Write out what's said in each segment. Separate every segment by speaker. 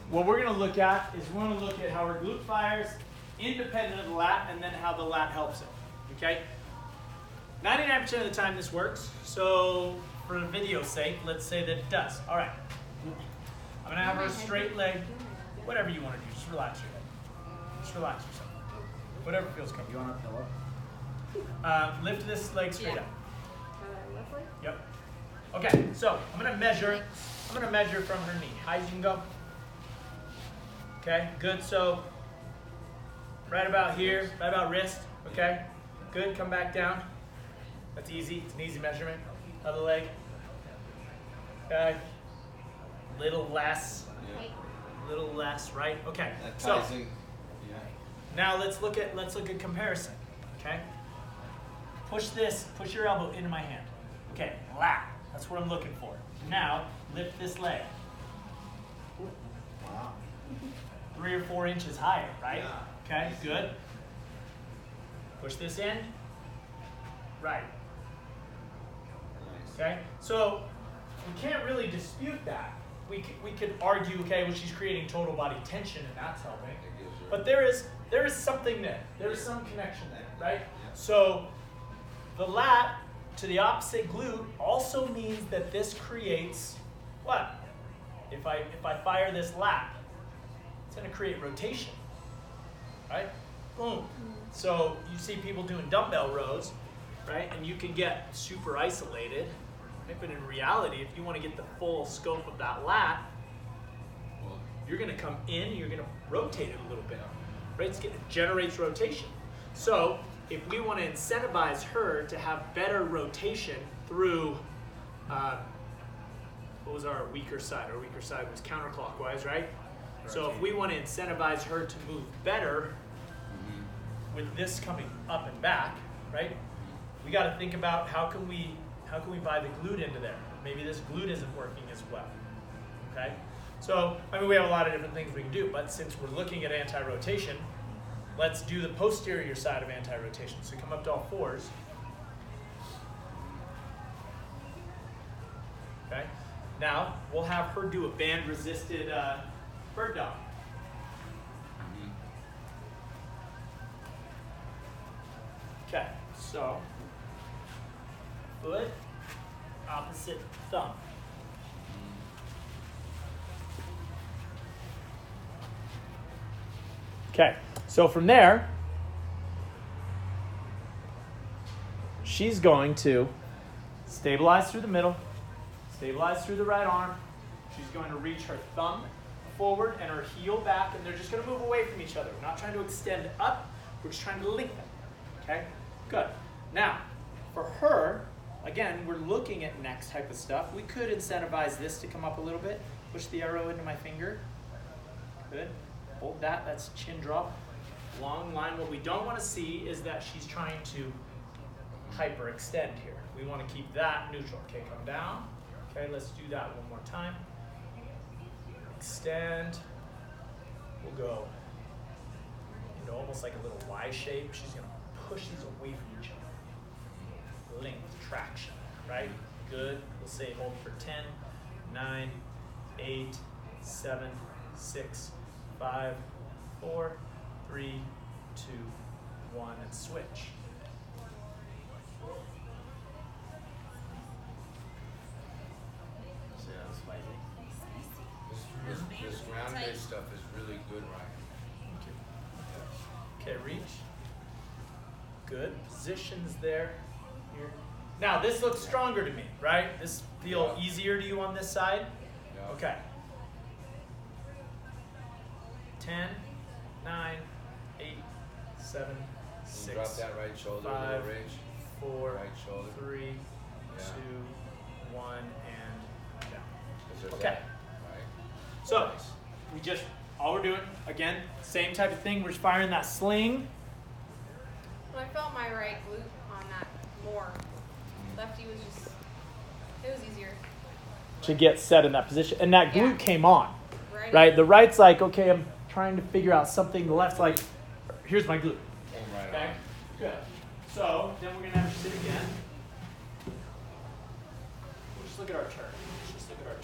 Speaker 1: what we're going to look at is we're going to look at how our glute fires independent of the lat and then how the lat helps it. Okay? 99% of the time this works. So for the video's sake, let's say that it does. All right. I'm going to have her straight leg. Whatever you want to do. Just relax your head. Just relax yourself. Whatever feels comfortable.
Speaker 2: You want a pillow?
Speaker 1: Lift this leg straight up.
Speaker 3: Left leg?
Speaker 1: Yep. Okay, so I'm gonna measure from her knee. High as you can go. Okay, good. So right about here, right about wrist. Okay, good. Come back down. That's easy. It's an easy measurement. Other leg. Okay. Little less. Little less. Right. Okay. So now let's look at comparison. Okay. Push your elbow into my hand. Okay, lat. That's what I'm looking for. Now, lift this leg.
Speaker 2: Wow.
Speaker 1: 3 or 4 inches higher, right? Yeah. Okay, good. Push this in. Right. Okay, so we can't really dispute that. We could argue, okay, well, she's creating total body tension and that's helping. But there is something there. There is some connection there, right? So the lat to the opposite glute also means that this creates what? If I fire this lat, it's going to create rotation, right? Boom. So you see people doing dumbbell rows, right? And you can get super isolated, right? But in reality, if you want to get the full scope of that lat, you're going to come in, you're going to rotate it a little bit, right? It generates rotation. So if we want to incentivize her to have better rotation through, what was our weaker side? Our weaker side was counterclockwise, right? So if we want to incentivize her to move better with this coming up and back, right? We got to think about how can we buy the glute into there? Maybe this glute isn't working as well, okay? So, I mean, we have a lot of different things we can do, but since we're looking at anti-rotation, let's do the posterior side of anti-rotation. So come up to all fours. Okay. Now we'll have her do a band-resisted bird dog. Okay. So foot, opposite thumb. Okay, so from there, she's going to stabilize through the middle, stabilize through the right arm. She's going to reach her thumb forward and her heel back, and they're just going to move away from each other. We're not trying to extend up, we're just trying to lengthen. Okay, good. Now, for her, again, we're looking at next type of stuff. We could incentivize this to come up a little bit. Push the arrow into my finger. Good. Hold that, that's chin drop. Long line. What we don't want to see is that she's trying to hyperextend here. We want to keep that neutral. Okay, come down. Okay, let's do that one more time. Extend. We'll go into almost like a little Y shape. She's going to push these away from each other. Length, traction, right? Good. We'll say hold for 10, 9, 8, 7, 6, 5, 4, 3, 2, 1, and switch.
Speaker 2: See how it's spicy?
Speaker 4: This ground-based stuff is really good, Ryan.
Speaker 1: Okay, reach. Good. Positions there. Here. Now, this looks stronger to me, right? This feel easier to you on this side?
Speaker 4: Yeah.
Speaker 1: Okay. 10, 9, 8, 7, 6,
Speaker 4: Drop that right shoulder,
Speaker 1: 5,
Speaker 4: range.
Speaker 1: 4,
Speaker 4: Right shoulder.
Speaker 1: 3,
Speaker 4: Yeah.
Speaker 1: 2, 1, and down.
Speaker 4: Okay.
Speaker 1: Okay.
Speaker 4: Right.
Speaker 1: So, all we're doing, again, same type of thing. We're firing that sling.
Speaker 3: Well, I felt my right glute on that more. Lefty was just, it was easier.
Speaker 1: To get set in that position. And that glute came on,
Speaker 3: Right?
Speaker 1: right? The right's like, okay, I'm trying to figure out something. The left's like, here's my glute.
Speaker 4: Right
Speaker 1: Okay,
Speaker 4: on.
Speaker 1: good. So then we're going to have to sit again. We'll just look at our turn. Let's just look at our turn.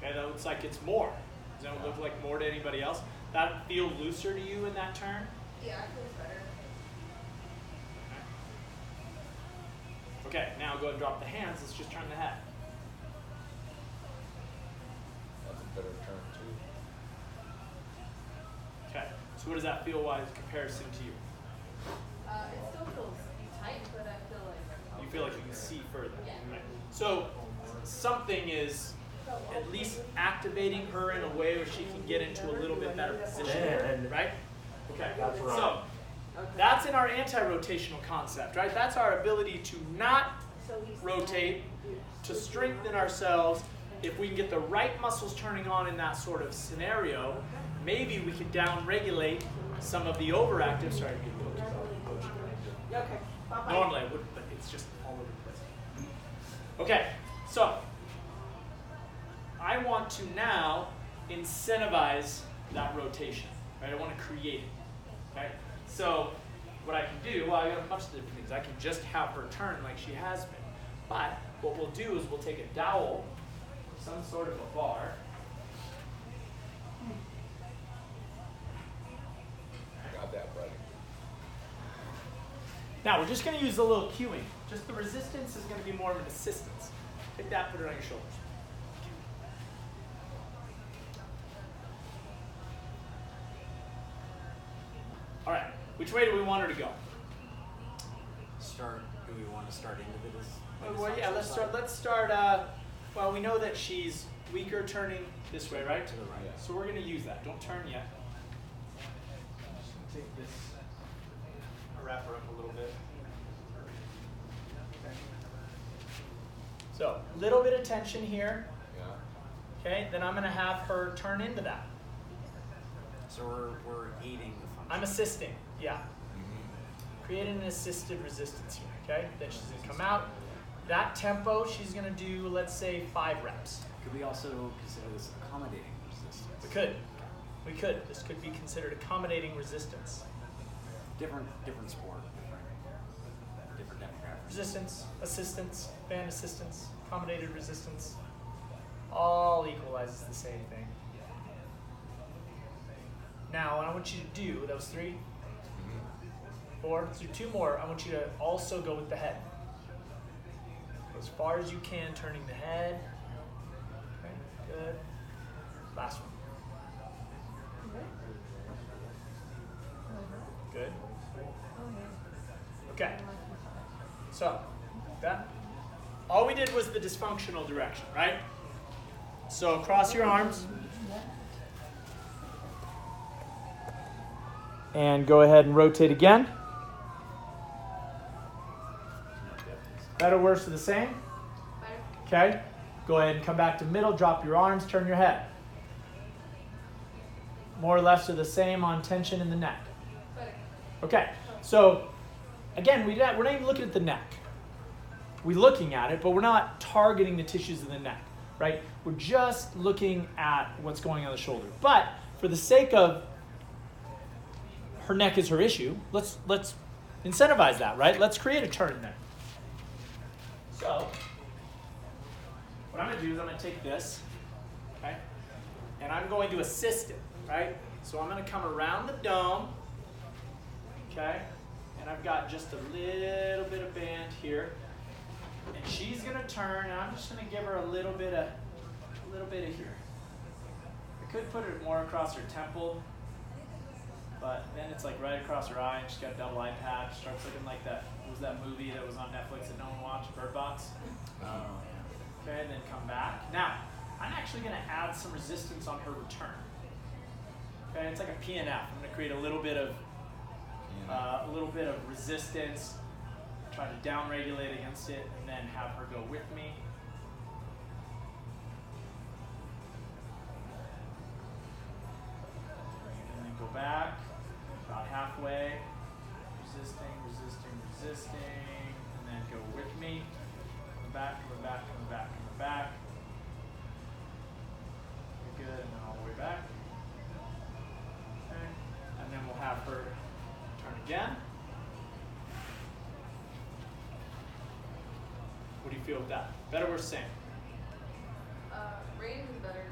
Speaker 1: Okay, that looks like it's more. Does that look like more to anybody else? That feel looser to you in that turn?
Speaker 3: Yeah, it feels better.
Speaker 1: Okay, now go ahead and drop the hands. Let's just turn the head.
Speaker 4: That's a better turn too.
Speaker 1: Okay, so what does that feel in comparison to you?
Speaker 3: It still feels tight, but I feel like...
Speaker 1: You feel like you can see further.
Speaker 3: Yeah.
Speaker 1: Right? So something is at least activating her in a way where she can get into a little bit better position, right? Okay,
Speaker 2: That's right.
Speaker 1: so that's in our anti-rotational concept, right? That's our ability to not rotate, to strengthen ourselves. If we can get the right muscles turning on in that sort of scenario, maybe we can down-regulate some of the overactive, sorry to get coached.
Speaker 3: Okay. Bye-bye.
Speaker 1: Normally I wouldn't, but it's just all over the place. Okay, so I want to now incentivize that rotation, right? I want to create it, okay? So what I can do, well, I got a bunch of different things. I can just have her turn like she has been. But what we'll do is we'll take a dowel, some sort of a bar.
Speaker 4: Got that, buddy.
Speaker 1: Now we're just going to use a little cueing. Just the resistance is going to be more of an assistance. Take that, put it on your shoulders. All right, which way do we want her to go?
Speaker 2: Do we want to start into this?
Speaker 1: Well, yeah, let's start, well, we know that she's weaker turning this way, right?
Speaker 2: To the right.
Speaker 1: So we're going to use that. Don't turn yet. Just gonna take this, I'll wrap her up a little bit. So, a little bit of tension here.
Speaker 4: Yeah.
Speaker 1: Okay, then I'm going to have her turn into that.
Speaker 2: So we're aiding the function.
Speaker 1: I'm assisting, yeah. Creating an assisted resistance here, okay? Then she's going to come out. That tempo, she's going to do, let's say, 5 reps.
Speaker 2: Could we also consider this accommodating resistance?
Speaker 1: We could. We could. This could be considered accommodating resistance.
Speaker 2: Different sport, different demographics.
Speaker 1: Resistance, assistance, band assistance, accommodated resistance, all equalizes the same thing. Now, what I want you to do, that was 3, 4, let's do 2 more. I want you to also go with the head. Go as far as you can, turning the head. Okay, good. Last one. Good. Okay. So, that. All we did was the dysfunctional direction, right? So, cross your arms. And go ahead and rotate again. Better, worse, or the same?
Speaker 3: Better.
Speaker 1: Okay. Go ahead and come back to middle, drop your arms, turn your head. More or less are the same on tension in the neck.
Speaker 3: Better.
Speaker 1: Okay, so again, we're not even looking at the neck. We're looking at it, but we're not targeting the tissues of the neck, right? We're just looking at what's going on the shoulder. But for the sake of her neck is her issue, let's incentivize that, right? Let's create a turn there. So, what I'm going to do is I'm going to take this, okay, and I'm going to assist it, right? So I'm going to come around the dome, okay, and I've got just a little bit of band here, and she's going to turn, and I'm just going to give her a little bit of here. I could put it more across her temple, but then it's like right across her eye, and she's got a double eye patch. Starts looking like that. What was that movie that was on Netflix that no one watched? Bird Box. Okay, and then come back. Now, I'm actually going to add some resistance on her return. Okay, it's like a PNF. I'm going to create a little bit of resistance. Try to down-regulate against it, and then have her go with me. And then go back. About halfway, resisting, and then go with me. Coming back, coming back, coming back, coming back. Okay, good, and then all the way back. Okay, and then we'll have her turn again. What do you feel with that? Better or same?
Speaker 3: Rating is better.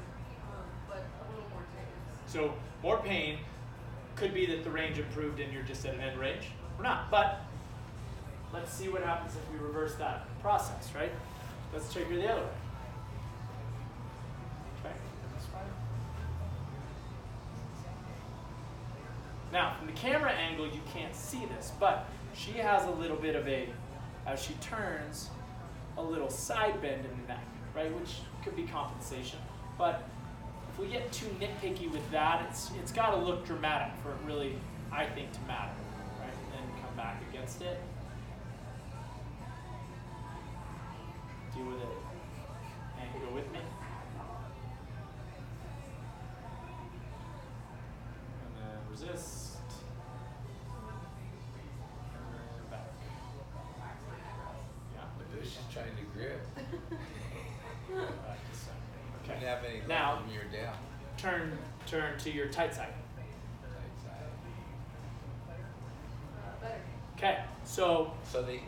Speaker 1: So more pain could be that the range improved and you're just at an end range, or not. But let's see what happens if we reverse that process, right? Let's trigger the other way. Okay, that's fine. Now, from the camera angle, you can't see this, but she has a little bit of a, as she turns, a little side bend in the neck, right? Which could be compensation. But if we get too nitpicky with that, it's got to look dramatic for it really, I think, to matter, right? And then come back against it. Deal with it. And go with me. And then resist. And then back. Yeah.
Speaker 4: Look, she's trying to grip.
Speaker 1: Back to center.
Speaker 4: You
Speaker 1: Okay.
Speaker 4: didn't have any
Speaker 1: Now,
Speaker 4: left when you're down.
Speaker 1: turn to your tight side.
Speaker 4: Right side.
Speaker 3: Better.
Speaker 1: Okay. So
Speaker 4: So they,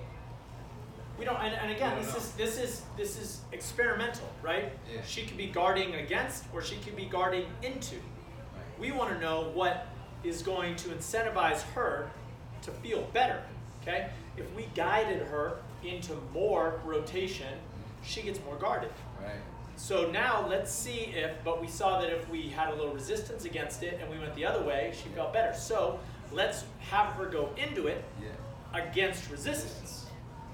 Speaker 1: we don't, and again,
Speaker 4: We don't
Speaker 1: this is experimental, right?
Speaker 4: Yeah.
Speaker 1: She could be guarding against, or she could be guarding into. We want to know what is going to incentivize her to feel better. Okay? If we guided her into more rotation, she gets more guarded.
Speaker 4: right.
Speaker 1: So now let's see if, but we saw that if we had a little resistance against it and we went the other way, she felt better. So let's have her go into it
Speaker 4: Yeah.
Speaker 1: against resistance.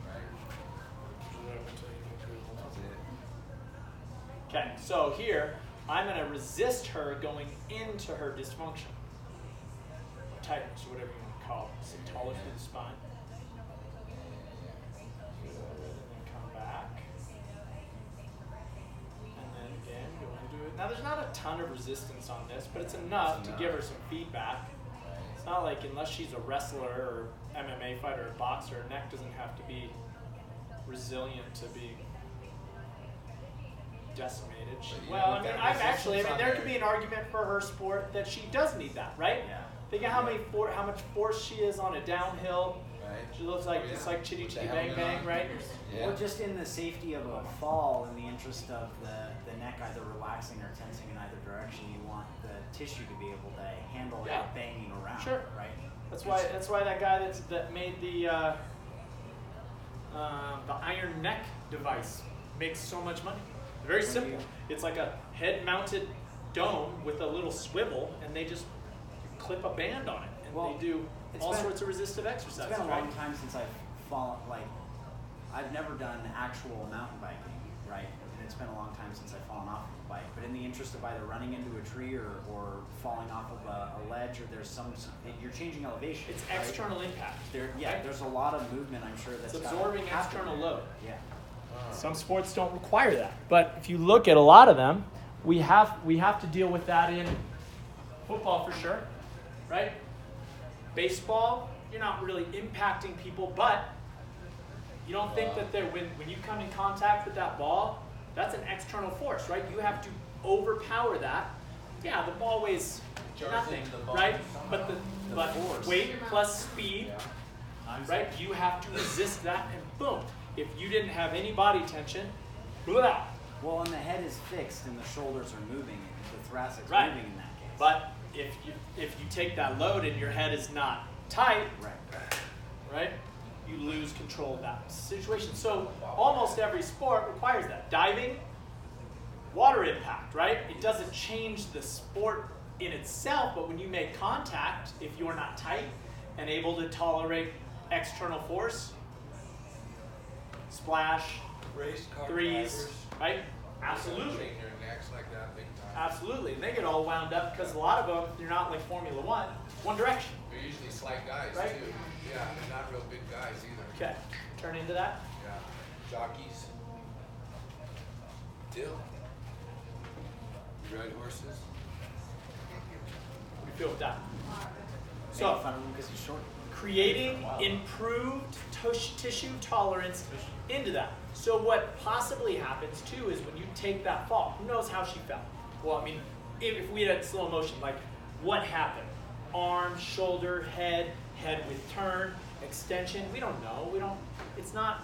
Speaker 4: Right. That's it.
Speaker 1: Okay, so here, I'm going to resist her going into her dysfunction. Tightness, or whatever you want to call it. So taller through the spine. And then come back. And then again, go into it. Now there's not a ton of resistance on this, but it's enough to give her some feedback. It's not like unless she's a wrestler or MMA fighter or boxer, her neck doesn't have to be resilient to be decimated.
Speaker 4: But you
Speaker 1: Well,
Speaker 4: know,
Speaker 1: I mean,
Speaker 4: that
Speaker 1: I've actually,
Speaker 4: resistance on
Speaker 1: there
Speaker 4: there-
Speaker 1: could be an argument for her sport that she does need that, right?
Speaker 2: Yeah.
Speaker 1: Think of how much force she is on a downhill.
Speaker 4: Right.
Speaker 1: She looks like
Speaker 4: Oh,
Speaker 1: just
Speaker 4: yeah.
Speaker 1: like chitty
Speaker 4: With the
Speaker 1: chitty bang
Speaker 4: helmet
Speaker 1: bang,
Speaker 4: on.
Speaker 1: right?
Speaker 4: Yeah.
Speaker 2: Or just in the safety of a fall, in the interest of the neck either relaxing or tensing in either direction, you want the tissue to be able to handle
Speaker 1: Yeah.
Speaker 2: it banging around,
Speaker 1: Sure.
Speaker 2: right?
Speaker 1: That's why that guy that made the iron neck device makes so much money. Very
Speaker 2: When
Speaker 1: simple.
Speaker 2: you-
Speaker 1: It's like a head-mounted dome with a little swivel, and they just clip a band on it, and
Speaker 2: Well,
Speaker 1: they do
Speaker 2: it's
Speaker 1: all
Speaker 2: been-
Speaker 1: sorts of resistive
Speaker 2: It's
Speaker 1: exercises.
Speaker 2: been a
Speaker 1: right?
Speaker 2: long time since I've fallen, like, I've never done actual mountain biking, right? And it's been a long time since I've fallen off of a bike. But in the interest of either running into a tree or falling off of a ledge, or there's you're changing elevation.
Speaker 1: It's
Speaker 2: right?
Speaker 1: external impact.
Speaker 2: Yeah, there's a lot of movement, I'm sure, that's
Speaker 1: It's
Speaker 2: gotta
Speaker 1: absorbing
Speaker 2: happen
Speaker 1: external
Speaker 2: there.
Speaker 1: load.
Speaker 2: Yeah.
Speaker 1: Some sports don't require that, but if you look at a lot of them, we have to deal with that in football for sure, right? Baseball, you're not really impacting people, but you don't think that when you come in contact with that ball, that's an external force, right? You have to overpower that. Yeah, the ball weighs nothing, right? But but
Speaker 2: force.
Speaker 1: weight plus speed, right? You have to resist that, and boom. If you didn't have any body tension, blah.
Speaker 2: Well, and the head is fixed and the shoulders are moving, the thoracic's
Speaker 1: Right.
Speaker 2: moving in that case.
Speaker 1: But if you take that load and your head is not tight, right, you lose control of that situation. So almost every sport requires that. Diving, water impact, right? It doesn't change the sport in itself, but when you make contact, if you're not tight and able to tolerate external force, splash,
Speaker 4: Race car
Speaker 1: threes,
Speaker 4: drivers.
Speaker 1: right? Absolutely.
Speaker 4: Train their necks like that big time.
Speaker 1: Absolutely. And they get all wound up because a lot of them, they're not like Formula One, one direction.
Speaker 4: They're usually slight guys
Speaker 1: Right.
Speaker 4: too. Yeah, they're not real big guys either.
Speaker 1: Okay, turn into that.
Speaker 4: Yeah. Jockeys. Dill. You ride horses?
Speaker 1: We feel with that.
Speaker 2: Make
Speaker 1: So,
Speaker 2: fun of him because he's short.
Speaker 1: creating improved tissue tolerance into that. So what possibly happens too is when you take that fall, who knows how she felt? Well, I mean, if we had slow motion, like what happened? Arm, shoulder, head with turn, extension. We don't know. It's not,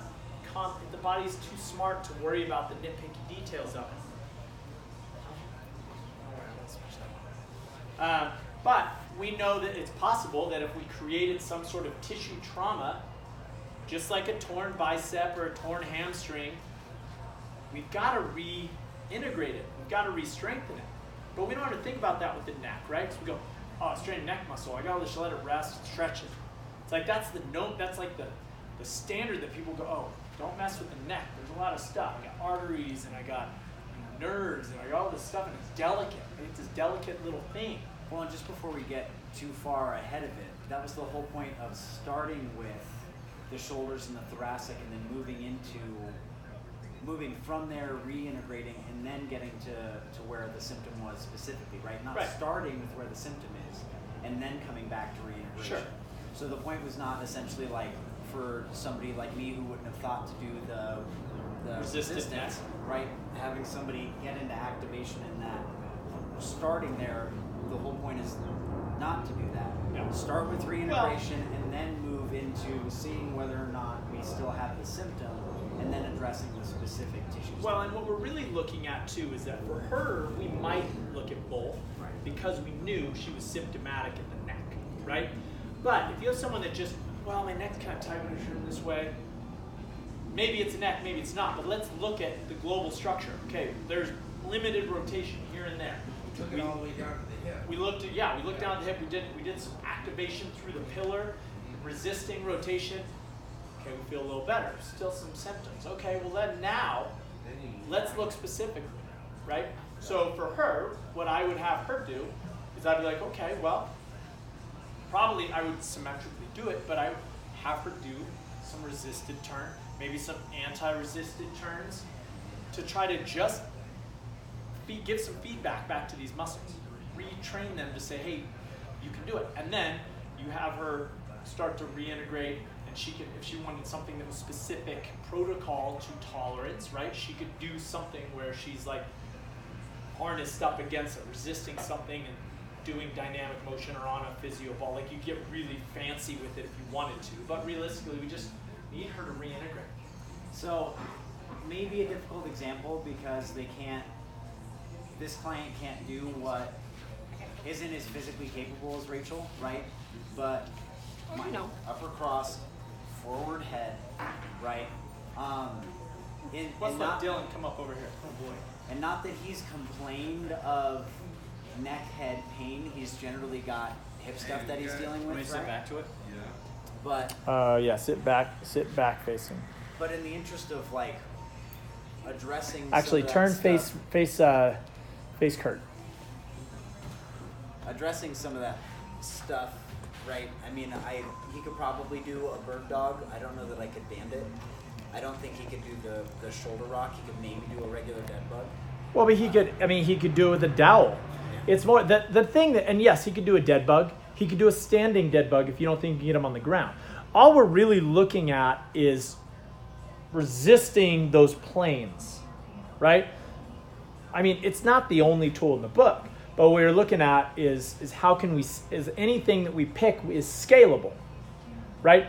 Speaker 1: the body's too smart to worry about the nitpicky details of it. But we know that it's possible that if we created some sort of tissue trauma, just like a torn bicep or a torn hamstring, we've got to reintegrate it. We've got to re-strengthen it. But we don't have to think about that with the neck, right? So we go, oh, strain neck muscle. I got to just let it rest and stretch it. It's like that's like the standard that people go, oh, don't mess with the neck. There's a lot of stuff. I got arteries and I got nerves and I got all this stuff and it's delicate. It's this delicate little thing.
Speaker 2: Well, and just before we get too far ahead of it, that was the whole point of starting with the shoulders and the thoracic and then moving from there, reintegrating, and then getting to where the symptom was specifically, right? Not starting with where the symptom is and then coming back to reintegration.
Speaker 1: Sure.
Speaker 2: So the point was not essentially like for somebody like me who wouldn't have thought to do the resistance, right? Having somebody get into activation in that, starting there, the whole point is not to do that.
Speaker 1: Yeah.
Speaker 2: Start with reintegration and then move into seeing whether or not we still have the symptom and then addressing the specific tissues.
Speaker 1: Well, and what we're really looking at too is that for her, we might look at both because we knew she was symptomatic in the neck, right? But if you have someone that just, well, my neck's kind of tight when I turn this way, maybe it's a neck, maybe it's not, but let's look at the global structure. Okay, there's limited rotation here and there.
Speaker 4: We took it all the way down to the hip.
Speaker 1: We looked down at the hip, we did some activation through the pillar, resisting rotation. Okay, we feel a little better. Still some symptoms. Okay, well then now, let's look specifically, right? So for her, what I would have her do is I'd be like, okay, well, probably I would symmetrically do it, but I would have her do some resisted turn, maybe some anti-resisted turns to try to just give some feedback back to these muscles. Retrain them to say, hey, you can do it. And then you have her start to reintegrate, and she could, if she wanted something that was specific protocol to tolerance, right? She could do something where she's like harnessed up against it, resisting something and doing dynamic motion or on a physio ball. Like you get really fancy with it if you wanted to, but realistically, we just need her to reintegrate.
Speaker 2: So maybe a difficult example because this client can't do what isn't as physically capable as Rachel, right? But upper cross, forward head, right?
Speaker 1: Let's let Dylan come up over here. Oh boy.
Speaker 2: And not that he's complained of neck head pain. He's generally got hip stuff that he's dealing with.
Speaker 1: Let me sit back to it.
Speaker 4: Yeah.
Speaker 2: But
Speaker 1: yeah, sit back facing.
Speaker 2: But in the interest of like addressing
Speaker 1: Actually, turn face Kurt.
Speaker 2: Addressing some of that stuff, right? I mean, he could probably do a bird dog. I don't know that I could band it. I don't think he could do the shoulder rock. He could maybe do a regular dead bug.
Speaker 1: Well, but he could do it with a dowel.
Speaker 2: Yeah.
Speaker 1: It's more the thing that, and yes, he could do a dead bug. He could do a standing dead bug if you don't think you can get him on the ground. All we're really looking at is resisting those planes, right? I mean, it's not the only tool in the book, but what we're looking at is how can is anything that we pick is scalable, right?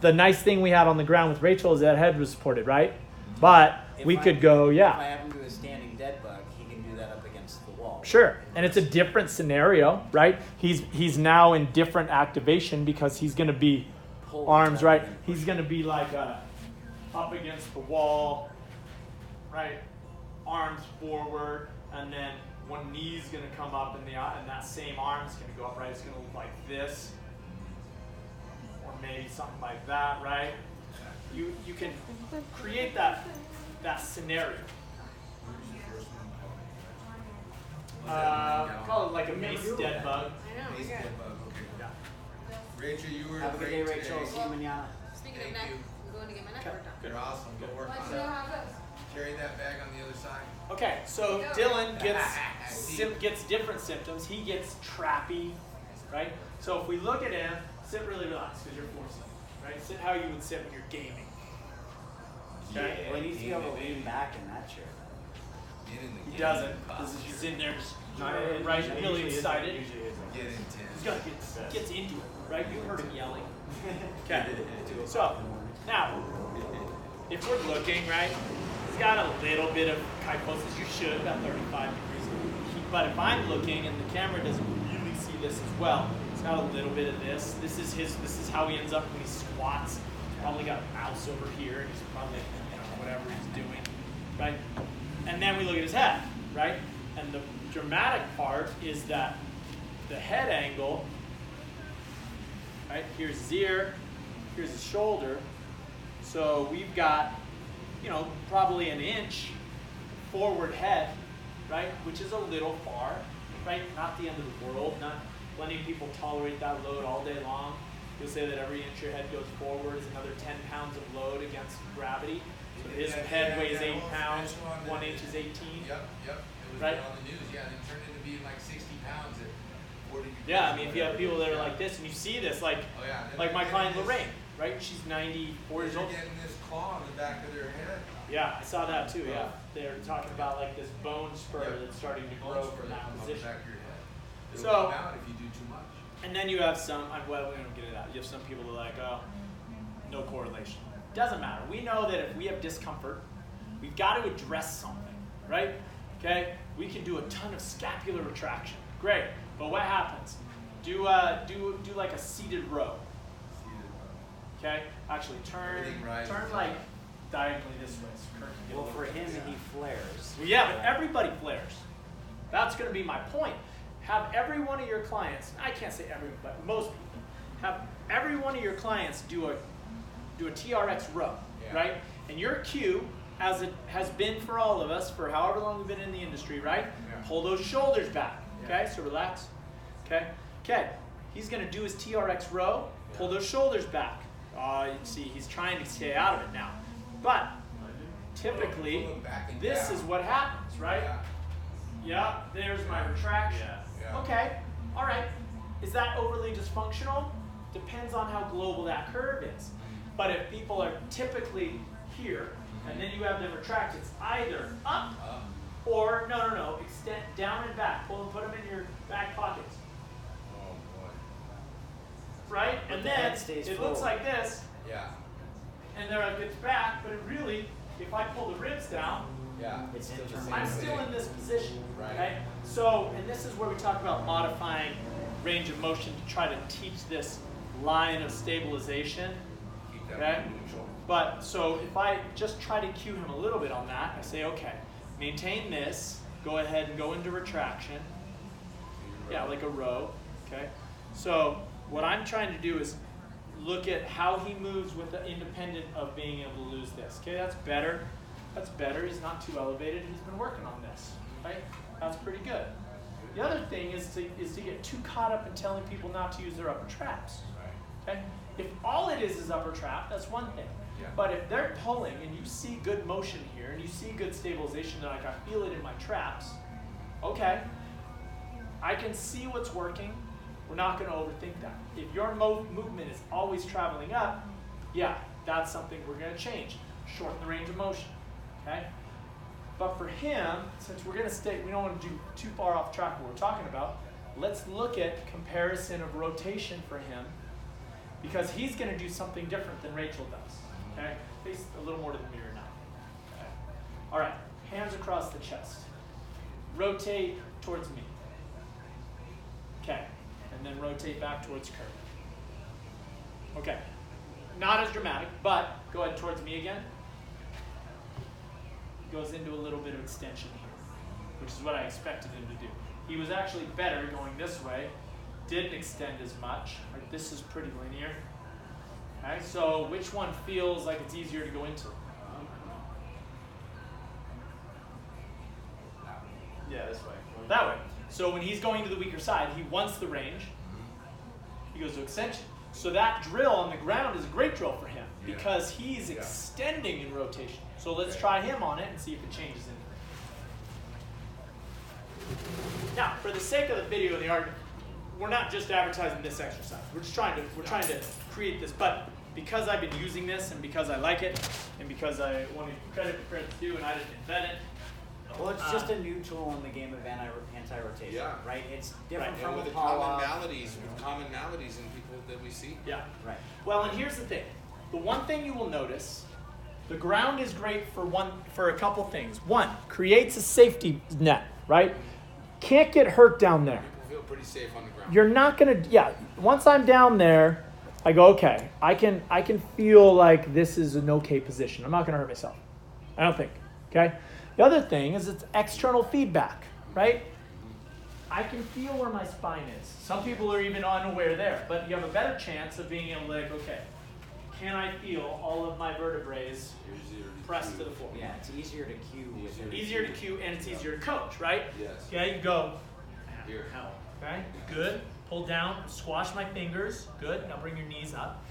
Speaker 1: The nice thing we had on the ground with Rachel is that head was supported, right? But
Speaker 2: If
Speaker 1: we
Speaker 2: I
Speaker 1: could go,
Speaker 2: If I have him do a standing dead bug, he can do that up against the wall.
Speaker 1: Sure, and it's a different scenario, right? He's now in different activation because he's going to be arms, right? He's going to be like up against the wall, right? Arms forward, and then one knee's going to come up, and that same arm is going to go up, right? It's going to look like this, or maybe something like that, right? You can create that scenario. Call it like a mace dead bug.
Speaker 3: I know.
Speaker 4: Mace
Speaker 3: Okay.
Speaker 4: dead bug, okay.
Speaker 1: Yeah.
Speaker 4: Rachel, you were
Speaker 2: Have a good
Speaker 4: great
Speaker 2: day, Rachel.
Speaker 4: today.
Speaker 2: See you manana.
Speaker 3: Speaking of
Speaker 4: Thank
Speaker 3: neck,
Speaker 4: you.
Speaker 3: I'm going to get my neck worked on.
Speaker 4: You're awesome. Go work
Speaker 3: Let
Speaker 4: on
Speaker 3: you know
Speaker 4: that.
Speaker 3: how it goes.
Speaker 4: Carry that bag on the other side.
Speaker 1: Okay, so Dylan gets different symptoms. He gets trappy, right? So if we look at him, sit really relaxed because you're forcing, right? Sit how you would sit when you're gaming. Okay?
Speaker 2: Well, he needs to be able to lean back in that chair.
Speaker 4: Get in the
Speaker 1: He
Speaker 4: game.
Speaker 1: doesn't. He's in there just right, really excited.
Speaker 4: Get intense.
Speaker 1: He's gonna gets into it, right? You heard him yelling. Okay. So now, if we're looking, right, he's got a little bit of kyphosis. You should about 35 degrees. But if I'm looking and the camera doesn't really see this as well, it's got a little bit of this. This is how he ends up when he squats. He's probably got a mouse over here. He's probably, whatever he's doing, right? And then we look at his head, right? And the dramatic part is that the head angle, right? Here's his ear, here's his shoulder. So we've got, probably an inch forward head, right? Which is a little far, right? Not the end of the world. Not plenty of people tolerate that load all day long. You'll say that every inch your head goes forward is another 10 pounds of load against gravity. So his head weighs 8 pounds, 1 inch is 18.
Speaker 4: Yep. It was
Speaker 1: right?
Speaker 4: on the news. Yeah, and it turned into being like 60 pounds at 40 degrees.
Speaker 1: Yeah, I mean, if you have people that are like this, and you see this, like my client
Speaker 4: this,
Speaker 1: Lorraine, right? She's 94 years
Speaker 4: they're
Speaker 1: old.
Speaker 4: getting this claw on the back of their head.
Speaker 1: Yeah, I saw that too. Yeah, they're talking about like this bone spur that's starting to grow from that position.
Speaker 4: Back of your head. It'll
Speaker 1: So,
Speaker 4: come out if you do too much.
Speaker 1: and then you have some. Well, we don't get it out. You have some people that are like, oh, no correlation. Doesn't matter. We know that if we have discomfort, we've got to address something, right? Okay, we can do a ton of scapular retraction. Great, but what happens? Do like a seated row. Okay, actually turn like diagonally this way. So Kurt can get
Speaker 2: Well,
Speaker 1: a little
Speaker 2: for
Speaker 1: bit.
Speaker 2: him, he flares.
Speaker 1: Well, yeah, but everybody flares. That's going to be my point. Have every one of your clients, I can't say every, but most people, have every one of your clients do a TRX row, right? And your cue, as it has been for all of us for however long we've been in the industry, right? Pull those shoulders back, okay? So relax, okay? He's going to do his TRX row, pull those shoulders back. You see, he's trying to stay out of it now. But typically, this is what happens, right? Yeah, there's my retraction. Okay, all right. Is that overly dysfunctional? Depends on how global that curve is. But if people are typically here, and then you have them retract, it's either up or, no, extend down and back. Pull and put them in your back pockets.
Speaker 4: Oh boy.
Speaker 1: Right?
Speaker 2: But
Speaker 1: And
Speaker 2: the
Speaker 1: then
Speaker 2: head stays
Speaker 1: it
Speaker 2: forward.
Speaker 1: looks like this,
Speaker 4: Yeah.
Speaker 1: and there it's back, but it really, if I pull the ribs down,
Speaker 4: Yeah.
Speaker 2: It's
Speaker 4: still the
Speaker 2: internal.
Speaker 4: same
Speaker 1: I'm
Speaker 4: thing.
Speaker 1: still in this position,
Speaker 4: Right.
Speaker 1: okay? So, and this is where we talk about modifying range of motion to try to teach this line of stabilization,
Speaker 4: Keep that
Speaker 1: okay?
Speaker 4: neutral.
Speaker 1: But, so if I just try to cue him a little bit on that, I say, okay, maintain this, go ahead and go into retraction. Yeah, like a row, okay? So, what I'm trying to do is look at how he moves with the independent of being able to lose this. Okay, that's better. That's better. He's not too elevated. He's been working on this, right? That's pretty good. The other thing is to get too caught up in telling people not to use their upper traps. Okay? If all it is upper trap, that's one thing. But if they're pulling and you see good motion here and you see good stabilization, like I feel it in my traps, okay, I can see what's working. We're not going to overthink that. If your movement is always traveling up, yeah, that's something we're going to change. Shorten the range of motion, okay? But for him, since we're going to stay, we don't want to do too far off track of what we're talking about, let's look at comparison of rotation for him, because he's going to do something different than Rachel does, okay? Face a little more to the mirror now. Okay. All right, hands across the chest. Rotate towards me. Okay. And then rotate back towards Kurt. Okay. Not as dramatic, but go ahead towards me again. Goes into a little bit of extension here, which is what I expected him to do. He was actually better going this way, didn't extend as much. Right, this is pretty linear. Okay, so which one feels like it's easier to go into?
Speaker 5: Yeah, this way.
Speaker 1: That way. So when he's going to the weaker side, he wants the range. He goes to extension. So that drill on the ground is a great drill for him because he's extending in rotation. So let's try him on it and see if it changes anything. Now, for the sake of the video and the argument, we're not just advertising this exercise. We're just trying to create this. But because I've been using this and because I like it and because I wanted credit for credit's due and I didn't invent it.
Speaker 2: Well, it's just a new tool in the game of anti-rotation, right? It's different
Speaker 4: And
Speaker 2: from
Speaker 4: with
Speaker 2: a
Speaker 4: the
Speaker 2: power.
Speaker 4: commonalities in people that we see.
Speaker 1: Yeah.
Speaker 2: Right.
Speaker 1: Well, and here's the thing. The one thing you will notice, the ground is great for a couple things. One, creates a safety net, right? Can't get hurt down there.
Speaker 4: People feel pretty safe on the ground.
Speaker 1: You're not gonna, yeah. Once I'm down there, I go, okay. I can feel like this is an okay position. I'm not gonna hurt myself. I don't think. Okay. The other thing is it's external feedback, right? I can feel where my spine is. Some people are even unaware there, but you have a better chance of being able to like, okay, can I feel all of my vertebrae pressed to the floor?
Speaker 2: Yeah, it's easier to cue with it.
Speaker 1: Easier to cue and it's easier to coach, right?
Speaker 4: Yes.
Speaker 1: Okay, you go.
Speaker 4: Here.
Speaker 1: Okay, good. Pull down, squash my fingers. Good. Now bring your knees up.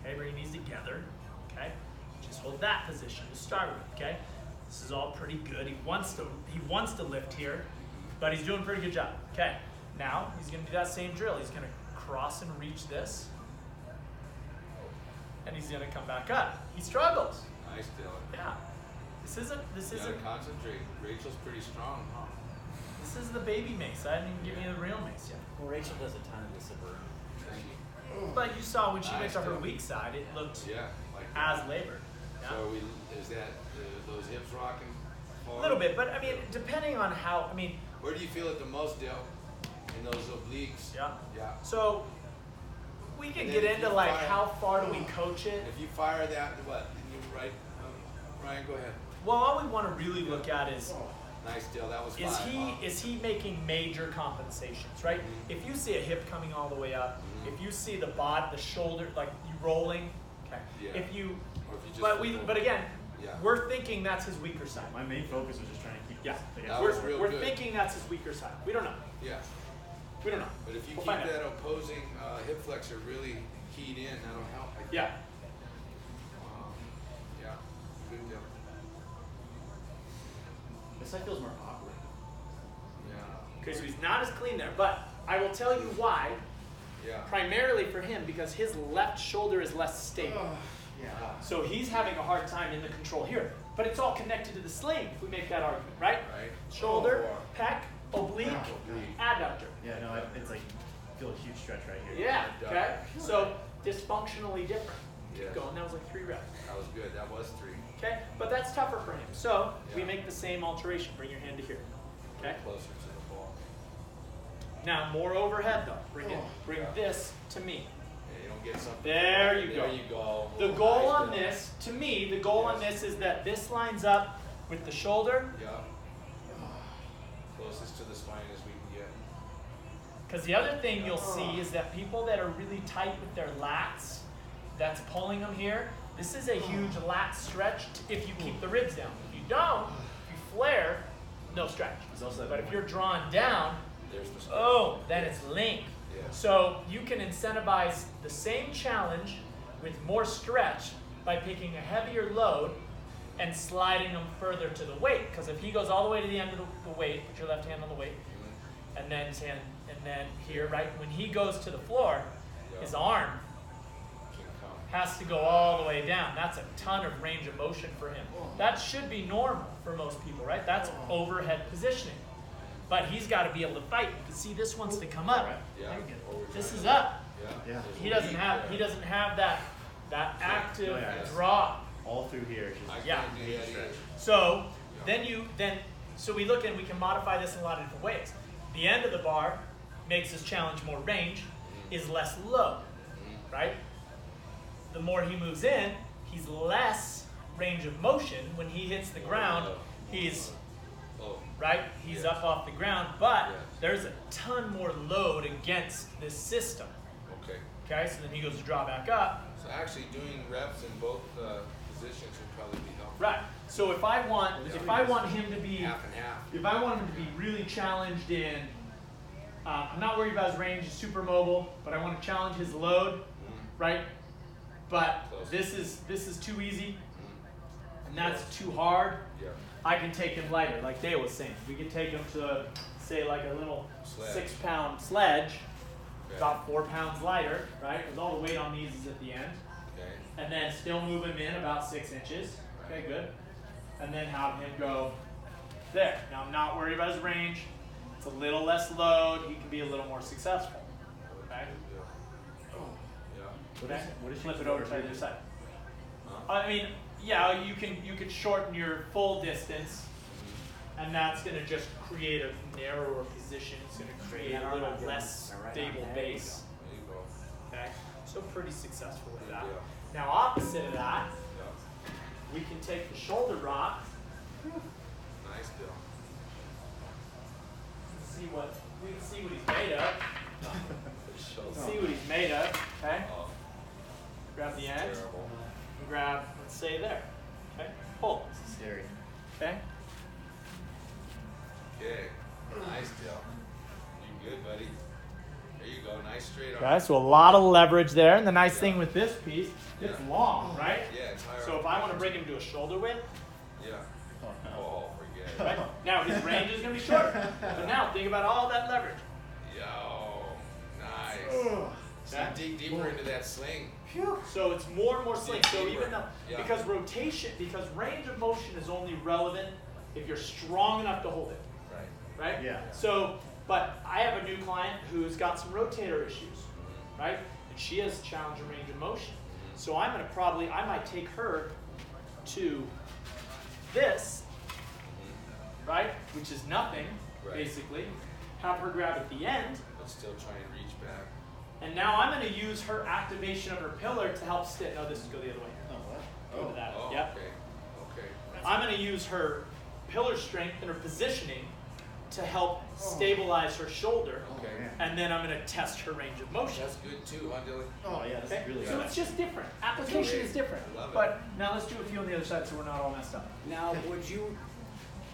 Speaker 1: Okay, bring your knees together. Okay, just hold that position to start with. Okay, this is all pretty good. He wants to lift here, but he's doing a pretty good job. Okay, now he's going to do that same drill. He's going to cross and reach this, and he's going to come back up. He struggles.
Speaker 4: Nice, Dylan.
Speaker 1: Yeah, this isn't.
Speaker 4: You gotta concentrate. Rachel's pretty strong.
Speaker 1: This is the baby mace. I didn't even give you the real mace yet.
Speaker 2: Well, Rachel does a ton of this at her.
Speaker 1: But you saw when she went
Speaker 4: Nice,
Speaker 1: to her
Speaker 4: Dylan.
Speaker 1: weak side, it looked
Speaker 4: Yeah. Like
Speaker 1: as labored. Yeah?
Speaker 4: So is that those hips rocking?
Speaker 1: A
Speaker 4: Forward?
Speaker 1: little bit, but I mean, depending on how, I mean,
Speaker 4: Where do you feel it the most, Dale? In those obliques?
Speaker 1: yeah.
Speaker 4: Yeah.
Speaker 1: So we can
Speaker 4: And
Speaker 1: get
Speaker 4: then if
Speaker 1: into
Speaker 4: you
Speaker 1: like
Speaker 4: fire-
Speaker 1: how far do we coach it?
Speaker 4: If you fire that, what? Then you right? Ryan, go ahead.
Speaker 1: Well, all we want to really look at is
Speaker 4: Nice, Dale. That was fine.
Speaker 1: is he making major compensations, right? If you see a hip coming all the way up, if you see the shoulder, like you rolling, okay.
Speaker 4: Yeah.
Speaker 1: If you,
Speaker 4: Or if you just
Speaker 1: but again,
Speaker 4: Yeah.
Speaker 1: we're thinking that's his weaker side.
Speaker 5: My main focus was just trying to keep
Speaker 1: Yeah,
Speaker 5: this
Speaker 4: That
Speaker 1: we're,
Speaker 4: was real
Speaker 1: we're
Speaker 4: good.
Speaker 1: thinking that's his weaker side. We don't know.
Speaker 4: Yeah.
Speaker 1: We don't know.
Speaker 4: But if you
Speaker 1: We'll
Speaker 4: keep
Speaker 1: find out.
Speaker 4: that opposing hip flexor really keyed in, that'll help. I think.
Speaker 1: Yeah.
Speaker 4: Yeah. Good deal.
Speaker 5: This side feels more awkward.
Speaker 4: Yeah.
Speaker 1: Okay, so he's not as clean there, but I will tell you why.
Speaker 4: Yeah.
Speaker 1: Primarily for him, because his left shoulder is less stable.
Speaker 5: Yeah.
Speaker 1: So he's having a hard time in the control here. But it's all connected to the sling, if we make that argument, right?
Speaker 4: Right.
Speaker 1: Shoulder, pec, oblique,
Speaker 4: Oblique.
Speaker 1: adductor.
Speaker 5: Yeah, no, it's like, I feel a huge stretch right here.
Speaker 1: Yeah,
Speaker 4: Adductor.
Speaker 1: okay? So dysfunctionally different. Keep
Speaker 4: Yes.
Speaker 1: going, that was like 3 reps.
Speaker 4: That was good. That was 3.
Speaker 1: Okay, but that's tougher for him. So we
Speaker 4: Yeah.
Speaker 1: make the same alteration. Bring your hand to here. Okay?
Speaker 4: Closer to the ball.
Speaker 1: Now more overhead though. Bring
Speaker 4: Yeah.
Speaker 1: this to me.
Speaker 4: Yeah, you don't get something.
Speaker 1: There you go.
Speaker 4: There you go.
Speaker 1: The goal
Speaker 4: Nice,
Speaker 1: on
Speaker 4: Dylan.
Speaker 1: this, to me, the goal on this is that this lines up with the shoulder,
Speaker 4: Yeah. Closest to the spine as we can get.
Speaker 1: because the other thing you'll see is that people that are really tight with their lats, that's pulling them here, this is a huge lat stretch if you keep the ribs down. If you don't, if you flare, no stretch.
Speaker 5: There's also that
Speaker 1: But if
Speaker 5: one-
Speaker 1: you're drawn down,
Speaker 4: There's the spine.
Speaker 1: oh, then it's length.
Speaker 4: Yeah.
Speaker 1: So you can incentivize the same challenge with more stretch by picking a heavier load and sliding them further to the weight. Because if he goes all the way to the end of the weight, put your left hand on the weight, and then his hand, and then here, right? When he goes to the floor, his arm
Speaker 4: Can come.
Speaker 1: has to go all the way down. That's a ton of range of motion for him. That should be normal for most people, right? That's overhead positioning. But he's got to be able to fight. You can see this wants to come up.
Speaker 4: Yeah.
Speaker 1: This is up.
Speaker 4: Yeah.
Speaker 5: Yeah.
Speaker 4: There's
Speaker 1: He
Speaker 4: a
Speaker 1: doesn't
Speaker 4: lead
Speaker 1: have
Speaker 4: there.
Speaker 1: he doesn't have that active
Speaker 5: Oh, yeah.
Speaker 1: draw.
Speaker 5: all through here. It's just
Speaker 4: I
Speaker 1: Yeah.
Speaker 4: can't do that either.
Speaker 1: So so we look and we can modify this in a lot of different ways. The end of the bar makes this challenge more range, is less load, right? The more he moves in, he's less range of motion. When he hits the ground, he's
Speaker 4: Oh.
Speaker 1: right? He's
Speaker 4: Yes.
Speaker 1: up off the ground, but
Speaker 4: Yes.
Speaker 1: there's a ton more load against this system.
Speaker 4: Okay.
Speaker 1: Okay, so then he goes to draw back up.
Speaker 4: So actually doing reps in both positions would probably be helpful.
Speaker 1: Right. So if I want him to be
Speaker 4: Half and half.
Speaker 1: if I want him to be really challenged in I'm not worried about his range, he's super mobile, but I want to challenge his load, right? But
Speaker 4: Close.
Speaker 1: this is too easy and that's too hard.
Speaker 4: Yeah.
Speaker 1: I can take him lighter, like Dale was saying. We can take him to, say, like a little
Speaker 4: Sledge.
Speaker 1: 6-pound sledge,
Speaker 4: Okay.
Speaker 1: about 4 pounds lighter, right? Because all the weight on these is at the end.
Speaker 4: Okay.
Speaker 1: And then still move him in about 6 inches. Okay, good. And then have him go there. Now, I'm not worried about his range. It's a little less load. He can be a little more successful. Okay?
Speaker 4: Yeah.
Speaker 5: What is
Speaker 1: Flip
Speaker 5: she
Speaker 1: it over to the other side.
Speaker 4: Huh?
Speaker 1: I mean, yeah, you could shorten your full distance And that's going to just create a narrower position. It's going to create a little less stable base.
Speaker 6: There you go.
Speaker 1: Okay, so pretty successful with that.
Speaker 6: Yeah.
Speaker 1: Now opposite of that,
Speaker 6: Yeah.
Speaker 1: we can take the shoulder rock,
Speaker 6: Nice deal.
Speaker 1: we can see what he's made of. Let's see what he's made of. Okay,
Speaker 6: Oh,
Speaker 1: grab the end,
Speaker 6: terrible.
Speaker 1: and grab, let's say there. Okay, hold.
Speaker 5: This is scary.
Speaker 1: Okay,
Speaker 6: Okay. Nice deal. You good, buddy? There you go. Nice straight arm.
Speaker 1: okay, so a lot of leverage there. And the nice thing with this piece, it's
Speaker 6: Yeah.
Speaker 1: long, right?
Speaker 6: Yeah, it's higher.
Speaker 1: So if I want to bring him to a shoulder width,
Speaker 6: Yeah.
Speaker 5: Oh, no.
Speaker 6: Oh, forget it.
Speaker 1: right? Now his range is going to be shorter. But now think about all that leverage.
Speaker 6: Yo. Nice. So you dig deeper into that sling.
Speaker 1: So it's more and more sling. So
Speaker 6: Deeper.
Speaker 1: even though,
Speaker 6: Yeah.
Speaker 1: because range of motion is only relevant if you're strong enough to hold it,
Speaker 6: Right.
Speaker 1: right?
Speaker 5: Yeah.
Speaker 1: So, but I have a new client who's got some rotator issues, right? And she has challenging range of motion. So I might take her to this, right? Which is nothing,
Speaker 6: Right.
Speaker 1: basically. Have her grab at the end.
Speaker 6: But still try and reach back.
Speaker 1: And now I'm going to use her activation of her pillar to help stick. No, this is go the other way.
Speaker 5: Oh, what?
Speaker 1: Go to that.
Speaker 6: Oh,
Speaker 1: Yep.
Speaker 6: okay. Okay.
Speaker 1: I'm going to use her pillar strength and her positioning to help stabilize her shoulder.
Speaker 6: Okay.
Speaker 1: And then I'm going to test her range of motion.
Speaker 6: That's good too, huh, Dylan?
Speaker 5: Oh, yeah, this
Speaker 1: Okay?
Speaker 5: is really
Speaker 1: So
Speaker 5: good.
Speaker 1: it's just different. Application
Speaker 6: Okay.
Speaker 1: is different.
Speaker 6: I love it.
Speaker 1: But now let's do a few on the other side so we're not all messed up.
Speaker 2: Now, would you?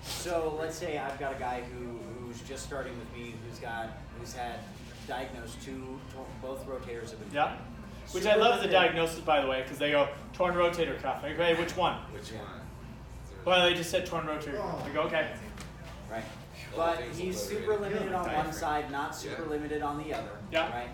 Speaker 2: So let's say I've got a guy who's just starting with me, who's had diagnosed both rotators have been.
Speaker 1: Yeah. Which I love the diagnosis, by the way, because they go torn rotator cuff. I go, hey, which one?
Speaker 6: Which
Speaker 2: Yeah.
Speaker 6: one?
Speaker 1: Well, they just said torn rotator cuff. I go, okay.
Speaker 2: Right.
Speaker 6: All
Speaker 2: But
Speaker 6: things
Speaker 2: he's
Speaker 6: obliterated.
Speaker 2: super limited on one
Speaker 5: Diaphragm.
Speaker 2: side, not super
Speaker 6: Yeah.
Speaker 2: limited on the other.
Speaker 1: Yeah.
Speaker 2: Right.